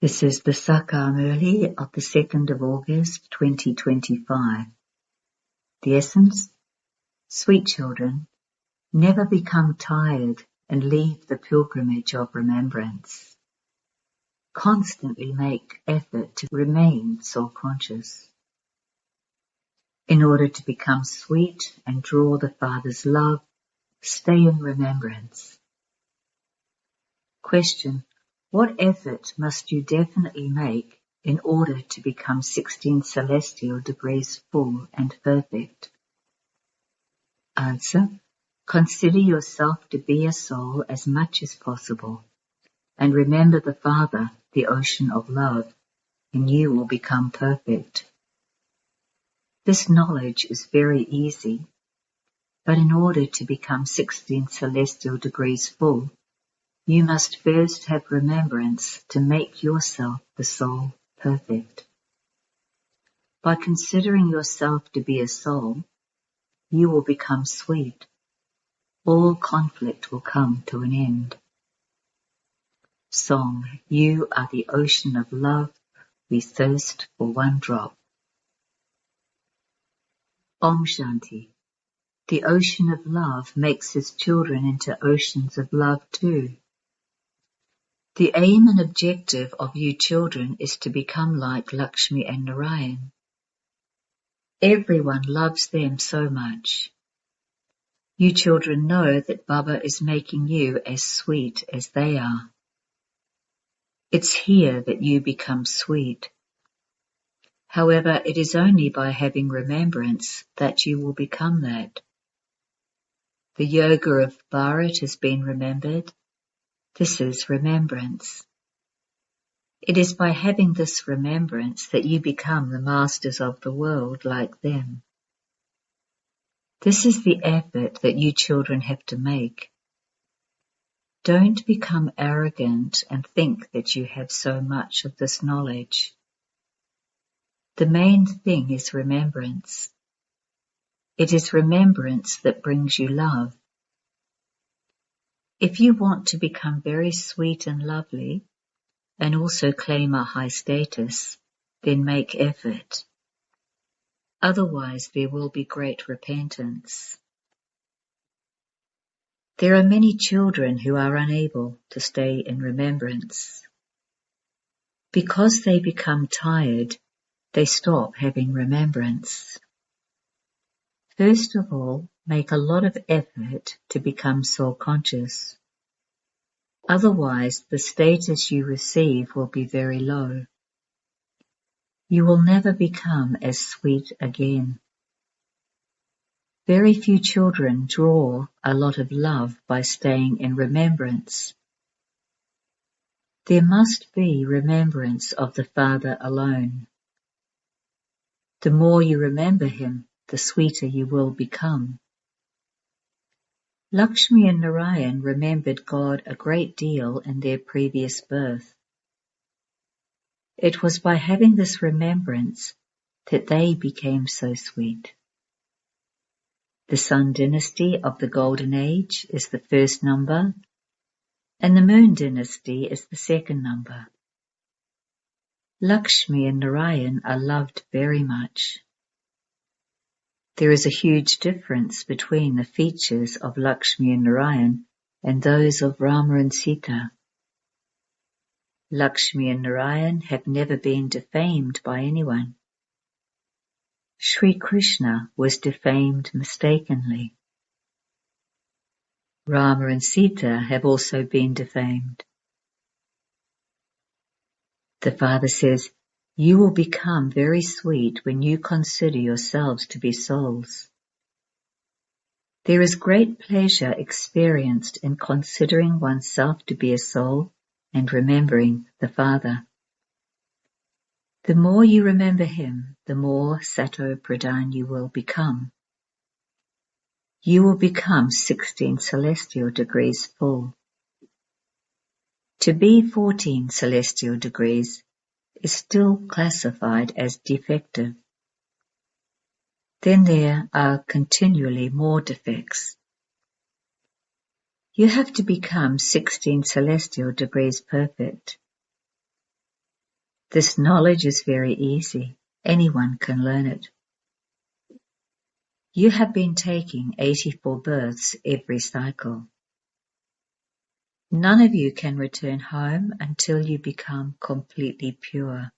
This is the English Murli of the 2nd of August 2025. The essence: sweet children, never become tired and leave the pilgrimage of remembrance. Constantly make effort to remain soul-conscious. In order to become sweet and draw the Father's love, stay in remembrance. Question: what effort must you definitely make in order to become 16 celestial degrees full and perfect? Answer: consider yourself to be a soul as much as possible, and remember the Father, the ocean of love, and you will become perfect. This knowledge is very easy, but in order to become 16 celestial degrees full, you must first have remembrance to make yourself the soul perfect. By considering yourself to be a soul, you will become sweet. All conflict will come to an end. Song: you are the ocean of love, we thirst for one drop. Om Shanti. The ocean of love makes his children into oceans of love too. The aim and objective of you children is to become like Lakshmi and Narayan. Everyone loves them so much. You children know that Baba is making you as sweet as they are. It's here that you become sweet. However, it is only by having remembrance that you will become that. The yoga of Bharat has been remembered. This is remembrance. It is by having this remembrance that you become the masters of the world like them. This is the effort that you children have to make. Don't become arrogant and think that you have so much of this knowledge. The main thing is remembrance. It is remembrance that brings you love. If you want to become very sweet and lovely, and also claim a high status, then make effort. Otherwise there will be great repentance. There are many children who are unable to stay in remembrance. Because they become tired, they stop having remembrance. First of all, make a lot of effort to become soul-conscious. Otherwise, the status you receive will be very low. You will never become as sweet again. Very few children draw a lot of love by staying in remembrance. There must be remembrance of the Father alone. The more you remember him, the sweeter you will become. Lakshmi and Narayan remembered God a great deal in their previous birth. It was by having this remembrance that they became so sweet. The Sun dynasty of the Golden Age is the first number, and the Moon dynasty is the second number. Lakshmi and Narayan are loved very much. There is a huge difference between the features of Lakshmi and Narayan and those of Rama and Sita. Lakshmi and Narayan have never been defamed by anyone. Sri Krishna was defamed mistakenly. Rama and Sita have also been defamed. The Father says, you will become very sweet when you consider yourselves to be souls. There is great pleasure experienced in considering oneself to be a soul and remembering the Father. The more you remember him, the more Sato Pradhan you will become. You will become 16 celestial degrees full. To be 14 celestial degrees is still classified as defective. Then there are continually more defects. You have to become 16 celestial degrees perfect. This knowledge is very easy. Anyone can learn it. You have been taking 84 births every cycle. None of you can return home until you become completely pure.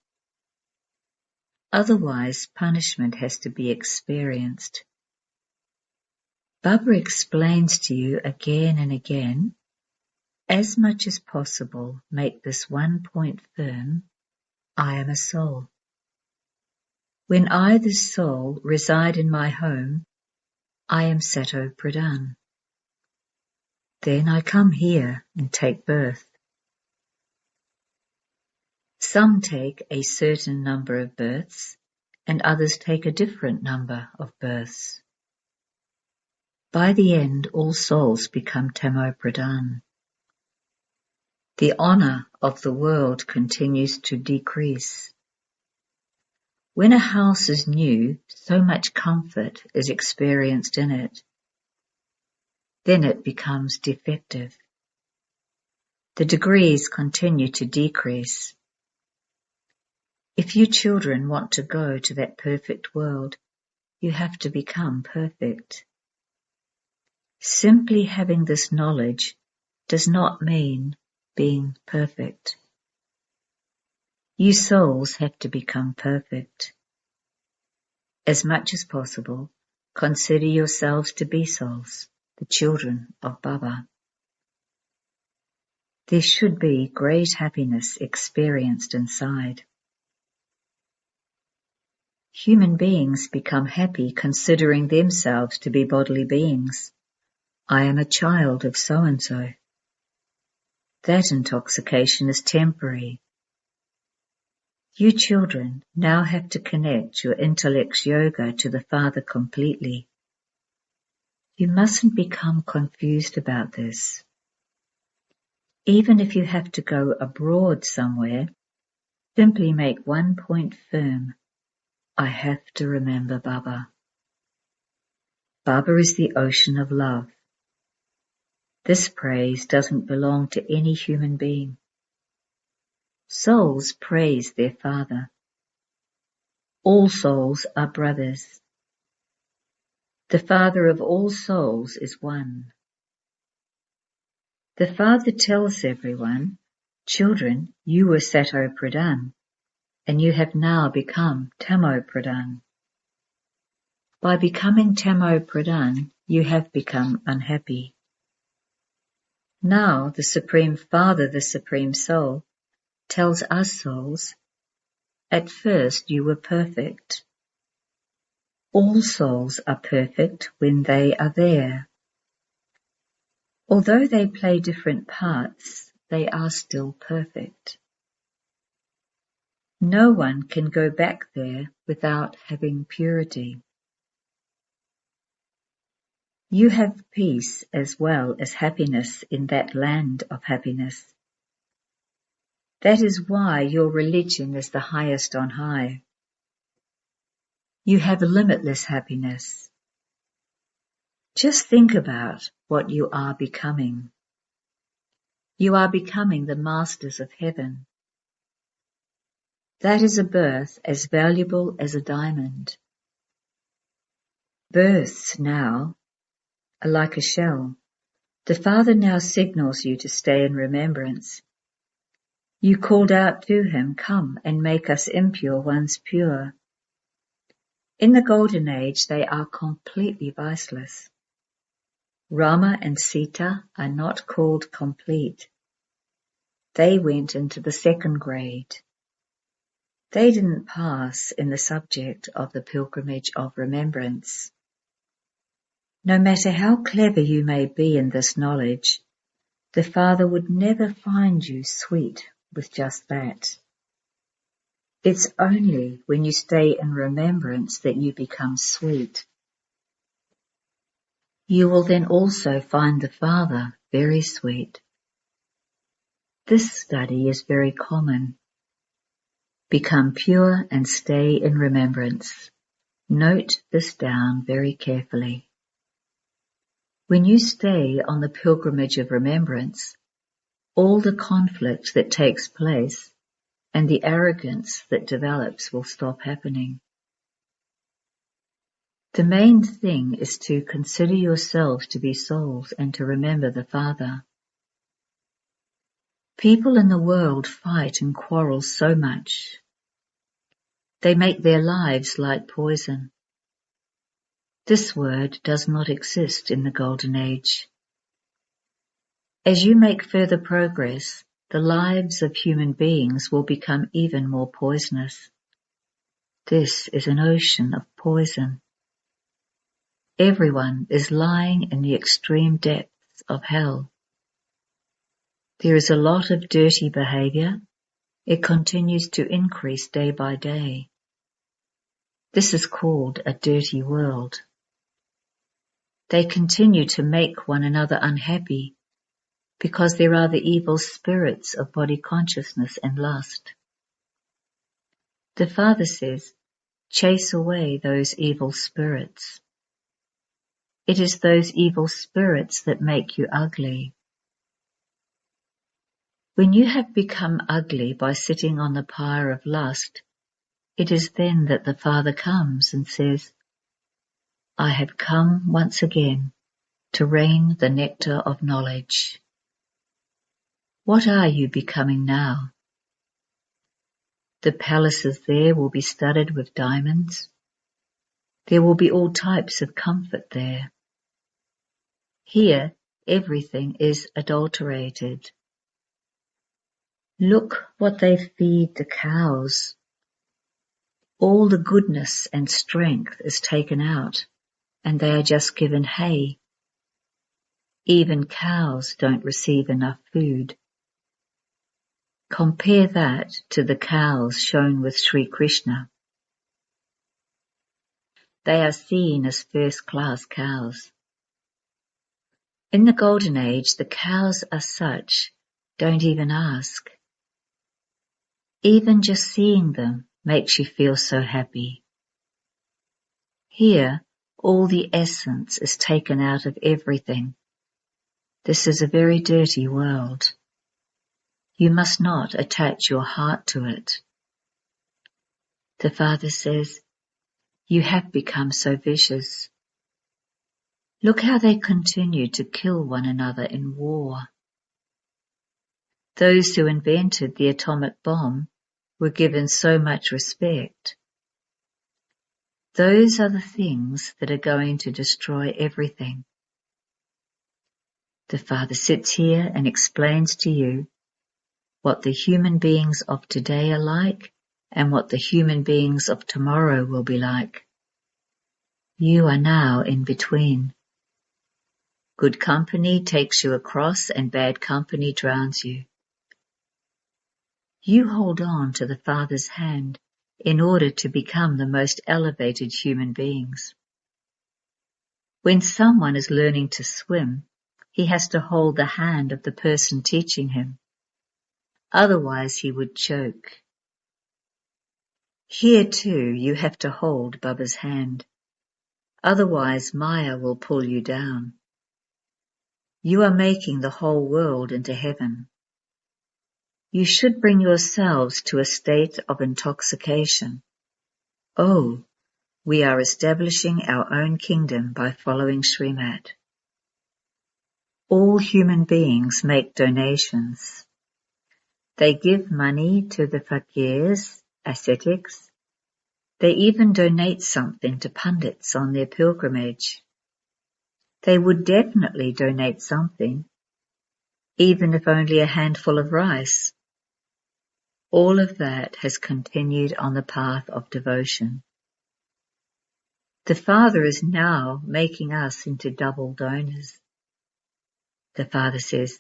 Otherwise, punishment has to be experienced. Baba explains to you again and again, as much as possible, make this one point firm: I am a soul. When I, this soul, reside in my home, I am Sato Pradhan. Then I come here and take birth. Some take a certain number of births, and others take a different number of births. By the end, all souls become Tamo Pradhan. The honor of the world continues to decrease. When a house is new, so much comfort is experienced in it. Then it becomes defective. The degrees continue to decrease. If you children want to go to that perfect world, you have to become perfect. Simply having this knowledge does not mean being perfect. You souls have to become perfect. As much as possible, consider yourselves to be souls, the children of Baba. There should be great happiness experienced inside. Human beings become happy considering themselves to be bodily beings. I am a child of so-and-so. That intoxication is temporary. You children now have to connect your intellect's yoga to the Father completely. You mustn't become confused about this. Even if you have to go abroad somewhere, simply make one point firm: I have to remember Baba. Baba is the ocean of love. This praise doesn't belong to any human being. Souls praise their Father. All souls are brothers. The Father of all souls is one. The Father tells everyone, children, you were Sato Pradhan, and you have now become Tamo Pradhan. By becoming Tamo Pradhan, you have become unhappy. Now the Supreme Father, the Supreme Soul, tells us souls, at first you were perfect. All souls are perfect when they are there. Although they play different parts, they are still perfect. No one can go back there without having purity. You have peace as well as happiness in that land of happiness. That is why your religion is the highest on high. You have limitless happiness. Just think about what you are becoming. You are becoming the masters of heaven. That is a birth as valuable as a diamond. Births now are like a shell. The Father now signals you to stay in remembrance. You called out to him, come and make us impure ones pure. In the Golden Age, they are completely viceless. Rama and Sita are not called complete. They went into the second grade. They didn't pass in the subject of the pilgrimage of remembrance. No matter how clever you may be in this knowledge, the Father would never find you sweet with just that. It's only when you stay in remembrance that you become sweet. You will then also find the Father very sweet. This study is very common. Become pure and stay in remembrance. Note this down very carefully. When you stay on the pilgrimage of remembrance, all the conflict that takes place and the arrogance that develops will stop happening. The main thing is to consider yourselves to be souls and to remember the Father. People in the world fight and quarrel so much. They make their lives like poison. This word does not exist in the Golden Age. As you make further progress, the lives of human beings will become even more poisonous. This is an ocean of poison. Everyone is lying in the extreme depths of hell. There is a lot of dirty behavior. It continues to increase day by day. This is called a dirty world. They continue to make one another unhappy because there are the evil spirits of body consciousness and lust. The Father says, chase away those evil spirits. It is those evil spirits that make you ugly. When you have become ugly by sitting on the pyre of lust, it is then that the Father comes and says, I have come once again to rain the nectar of knowledge. What are you becoming now? The palaces there will be studded with diamonds. There will be all types of comfort there. Here, everything is adulterated. Look what they feed the cows. All the goodness and strength is taken out, and they are just given hay. Even cows don't receive enough food. Compare that to the cows shown with Sri Krishna. They are seen as first-class cows. In the Golden Age, the cows are such, don't even ask. Even just seeing them makes you feel so happy. Here, all the essence is taken out of everything. This is a very dirty world. You must not attach your heart to it. The Father says, you have become so vicious. Look how they continue to kill one another in war. Those who invented the atomic bomb were given so much respect. Those are the things that are going to destroy everything. The Father sits here and explains to you what the human beings of today are like and what the human beings of tomorrow will be like. You are now in between. Good company takes you across and bad company drowns you. You hold on to the Father's hand in order to become the most elevated human beings. When someone is learning to swim, he has to hold the hand of the person teaching him. Otherwise he would choke. Here too you have to hold Baba's hand. Otherwise Maya will pull you down. You are making the whole world into heaven. You should bring yourselves to a state of intoxication. Oh, we are establishing our own kingdom by following Srimat. All human beings make donations. They give money to the fakirs, ascetics. They even donate something to pundits on their pilgrimage. They would definitely donate something, even if only a handful of rice. All of that has continued on the path of devotion. The Father is now making us into double donors. The Father says,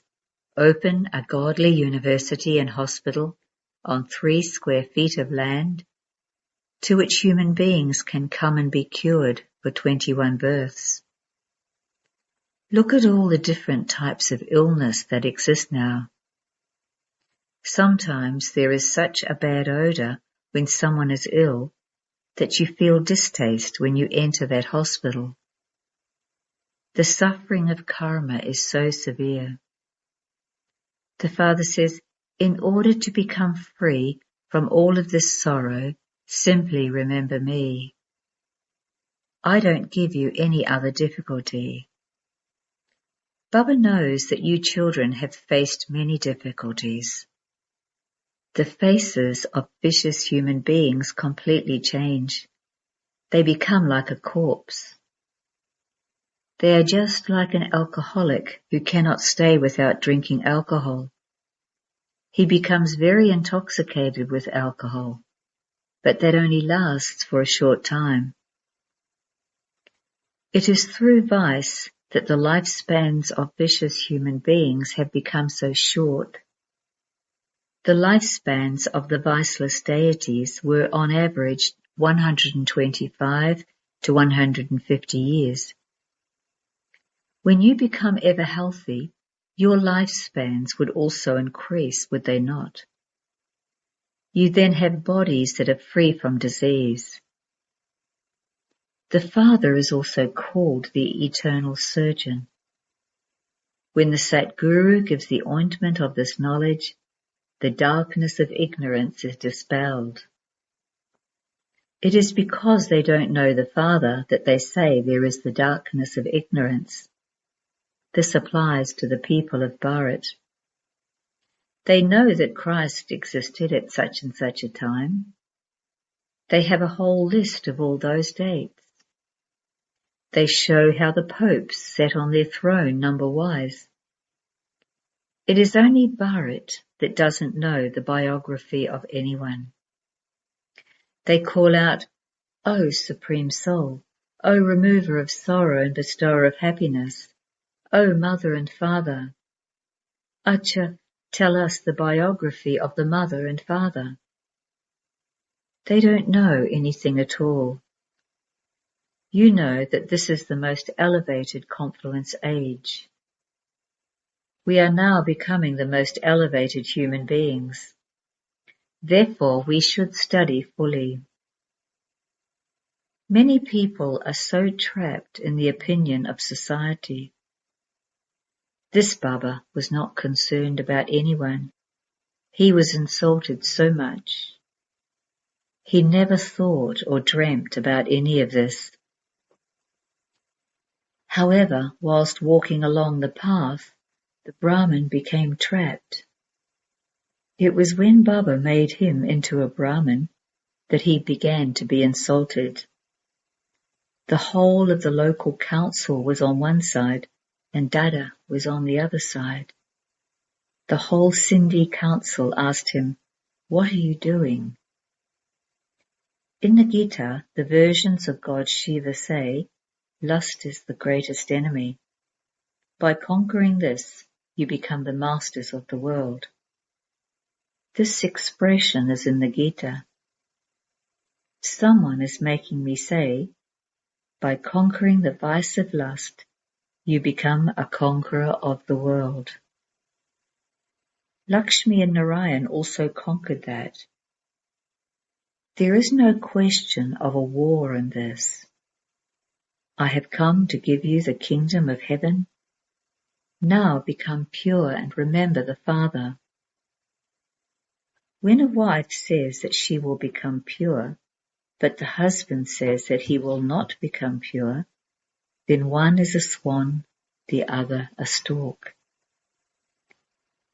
open a godly university and hospital on 3 square feet of land to which human beings can come and be cured for 21 births. Look at all the different types of illness that exist now. Sometimes there is such a bad odor when someone is ill that you feel distaste when you enter that hospital. The suffering of karma is so severe. The Father says, in order to become free, From all of this sorrow, simply remember me. I don't give you any other difficulty. Baba knows that you children have faced many difficulties. The faces of vicious human beings completely change. They become like a corpse. They are just like an alcoholic who cannot stay without drinking alcohol. He becomes very intoxicated with alcohol, but that only lasts for a short time. It is through vice that the lifespans of vicious human beings have become so short. The lifespans of the viceless deities were on average 125 to 150 years. When you become ever healthy, your lifespans would also increase, would they not? You then have bodies that are free from disease. The Father is also called the Eternal Surgeon. When the Satguru gives the ointment of this knowledge, the darkness of ignorance is dispelled. It is because they don't know the Father that they say there is the darkness of ignorance. This applies to the people of Bharat. They know that Christ existed at such and such a time. They have a whole list of all those dates. They show how the popes sat on their throne number-wise. It is only Bharat that doesn't know the biography of anyone. They call out, "O Supreme Soul, O Remover of Sorrow and Bestower of Happiness, O Mother and Father. Acha, tell us the biography of the Mother and Father." They don't know anything at all. You know that this is the most elevated confluence age. We are now becoming the most elevated human beings. Therefore, we should study fully. Many people are so trapped in the opinion of society. This Baba was not concerned about anyone. He was insulted so much. He never thought or dreamt about any of this. However, whilst walking along the path, the Brahmin became trapped. It was when Baba made him into a Brahmin that he began to be insulted. The whole of the local council was on one side and Dada was on the other side. The whole Sindhi council asked him, "What are you doing?" In the Gita, the versions of God Shiva say, lust is the greatest enemy. By conquering this, you become the masters of the world. This expression is in the Gita. Someone is making me say, by conquering the vice of lust, you become a conqueror of the world. Lakshmi and Narayan also conquered that. There is no question of a war in this. I have come to give you the kingdom of heaven. Now become pure and remember the Father. When a wife says that she will become pure, but the husband says that he will not become pure, then one is a swan, the other a stork.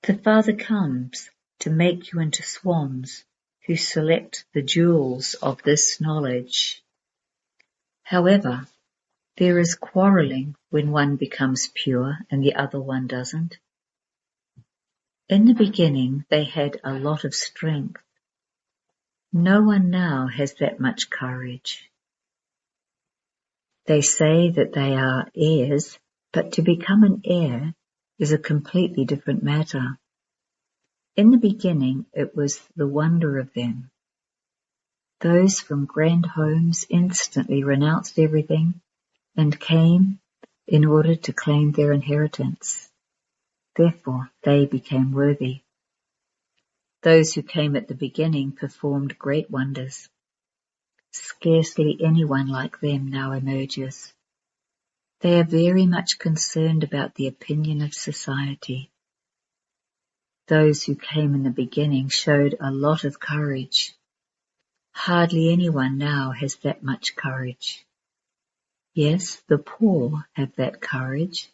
The Father comes to make you into swans who select the jewels of this knowledge. However, there is quarrelling when one becomes pure and the other one doesn't. In the beginning, they had a lot of strength. No one now has that much courage. They say that they are heirs, but to become an heir is a completely different matter. In the beginning, it was the wonder of them. Those from grand homes instantly renounced everything and came in order to claim their inheritance. Therefore, they became worthy. Those who came at the beginning performed great wonders. Scarcely anyone like them now emerges. They are very much concerned about the opinion of society. Those who came in the beginning showed a lot of courage. Hardly anyone now has that much courage. Yes, the poor have that courage.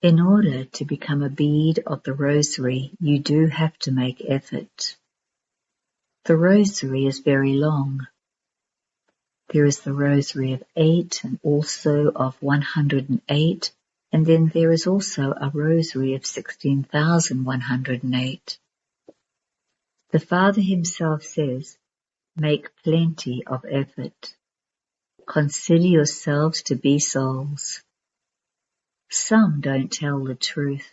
In order to become a bead of the rosary, you do have to make effort. The rosary is very long. There is the rosary of 8 and also of 108, and then there is also a rosary of 16,108. The Father himself says, make plenty of effort. Consider yourselves to be souls. Some don't tell the truth.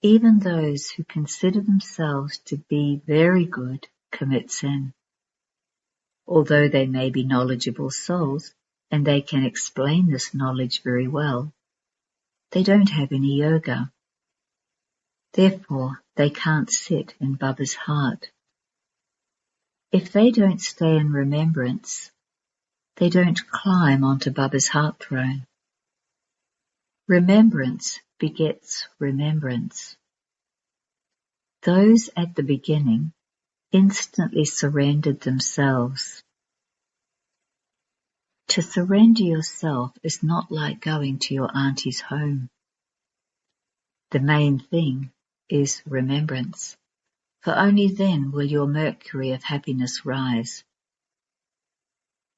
Even those who consider themselves to be very good commit sin. Although they may be knowledgeable souls, and they can explain this knowledge very well, they don't have any yoga. Therefore, they can't sit in Baba's heart. If they don't stay in remembrance, they don't climb onto Baba's heart throne. Remembrance begets remembrance. Those at the beginning instantly surrendered themselves. To surrender yourself is not like going to your auntie's home. The main thing is remembrance, for only then will your mercury of happiness rise.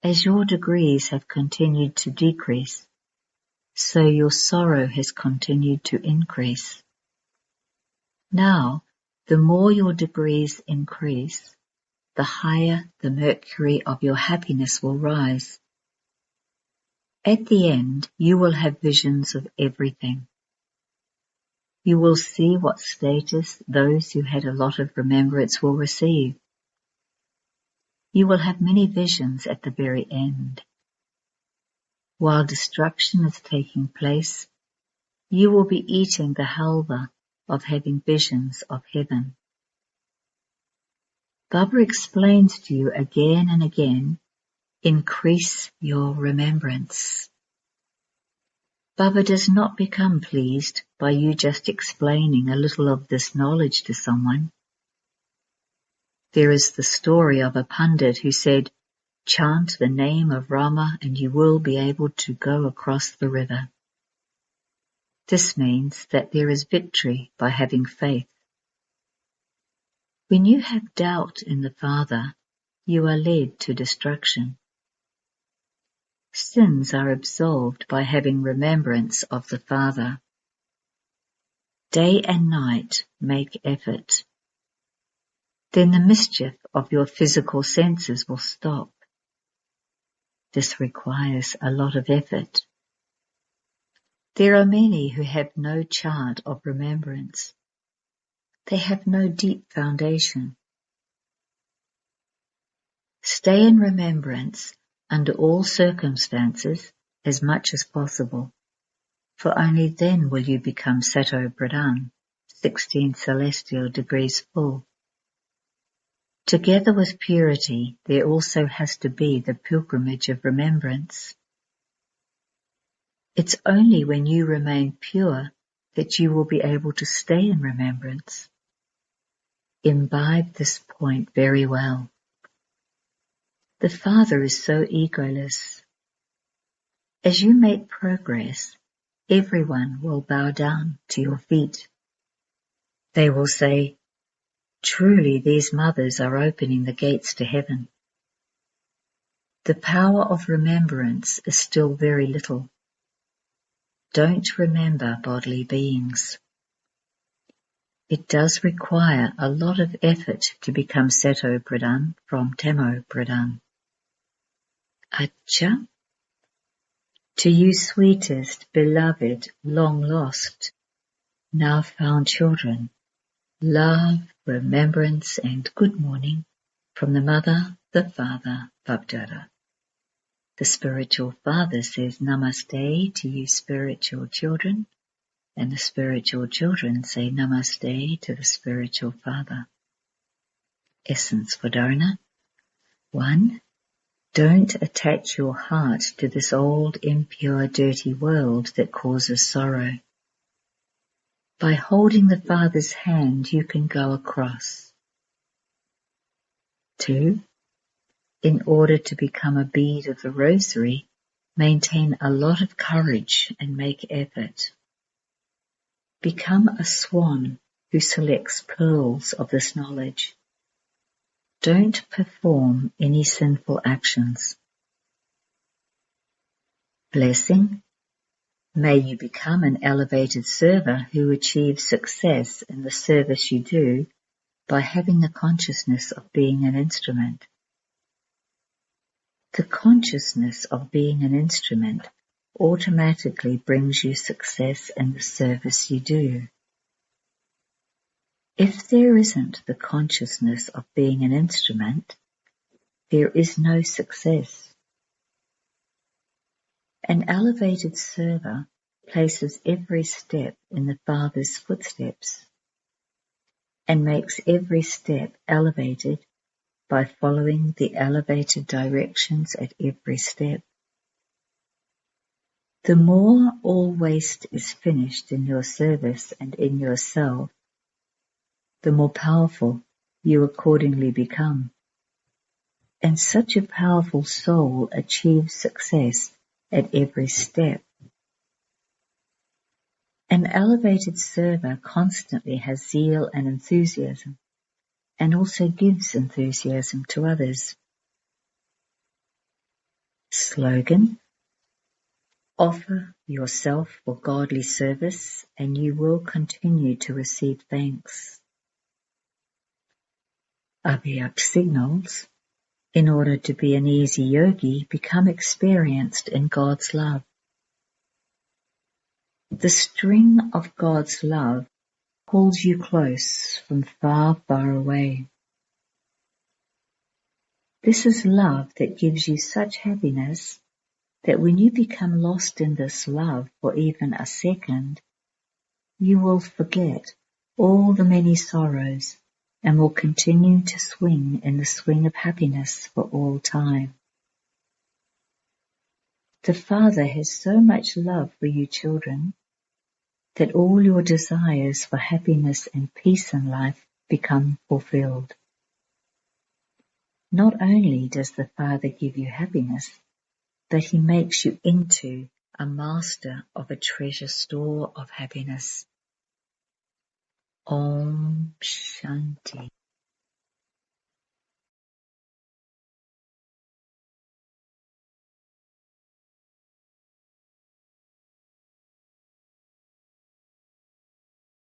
As your degrees have continued to decrease, so your sorrow has continued to increase. Now, the more your degrees increase, the higher the mercury of your happiness will rise. At the end, you will have visions of everything. You will see what status those who had a lot of remembrance will receive. You will have many visions at the very end. While destruction is taking place, you will be eating the halva of having visions of heaven. Baba explains to you again and again, increase your remembrance. Baba does not become pleased by you just explaining a little of this knowledge to someone. There is the story of a Pandit who said, chant the name of Rama and you will be able to go across the river. This means that there is victory by having faith. When you have doubt in the Father, you are led to destruction. Sins are absolved by having remembrance of the Father. Day and night make effort. Then the mischief of your physical senses will stop. This requires a lot of effort. There are many who have no chart of remembrance. They have no deep foundation. Stay in remembrance under all circumstances as much as possible, for only then will you become Sato Pradhan, 16 celestial degrees full. Together with purity, there also has to be the pilgrimage of remembrance. It's only when you remain pure that you will be able to stay in remembrance. Imbibe this point very well. The Father is so egoless. As you make progress, everyone will bow down to your feet. They will say, truly these mothers are opening the gates to heaven. The power of remembrance is still very little. Don't remember bodily beings. It does require a lot of effort to become Sato Pradhan from Tamo Pradhan. Acha? To you sweetest, beloved, long lost, now found children, love, remembrance and good morning from the Mother, the Father, Babdada. The spiritual father says namaste to you spiritual children, and the spiritual children say namaste to the spiritual father. Essence for Dharana. 1. Don't attach your heart to this old, impure, dirty world that causes sorrow. By holding the Father's hand, you can go across. 2. In order to become a bead of the rosary, maintain a lot of courage and make effort. Become a swan who selects pearls of this knowledge. Don't perform any sinful actions. Blessing. May you become an elevated server who achieves success in the service you do by having a consciousness of being an instrument. The consciousness of being an instrument automatically brings you success in the service you do. If there isn't the consciousness of being an instrument, there is no success. An elevated server places every step in the Father's footsteps and makes every step elevated by following the elevated directions at every step. The more all waste is finished in your service and in yourself, the more powerful you accordingly become. And such a powerful soul achieves success at every step. An elevated server constantly has zeal and enthusiasm, and also gives enthusiasm to others. Slogan: offer yourself for godly service, and you will continue to receive thanks. Abhyak signals: in order to be an easy yogi, become experienced in God's love. The string of God's love pulls you close from far, far away. This is love that gives you such happiness that when you become lost in this love for even a second, you will forget all the many sorrows and will continue to swing in the swing of happiness for all time. The Father has so much love for you children that all your desires for happiness and peace in life become fulfilled. Not only does the Father give you happiness, but He makes you into a master of a treasure store of happiness. Om Shanti.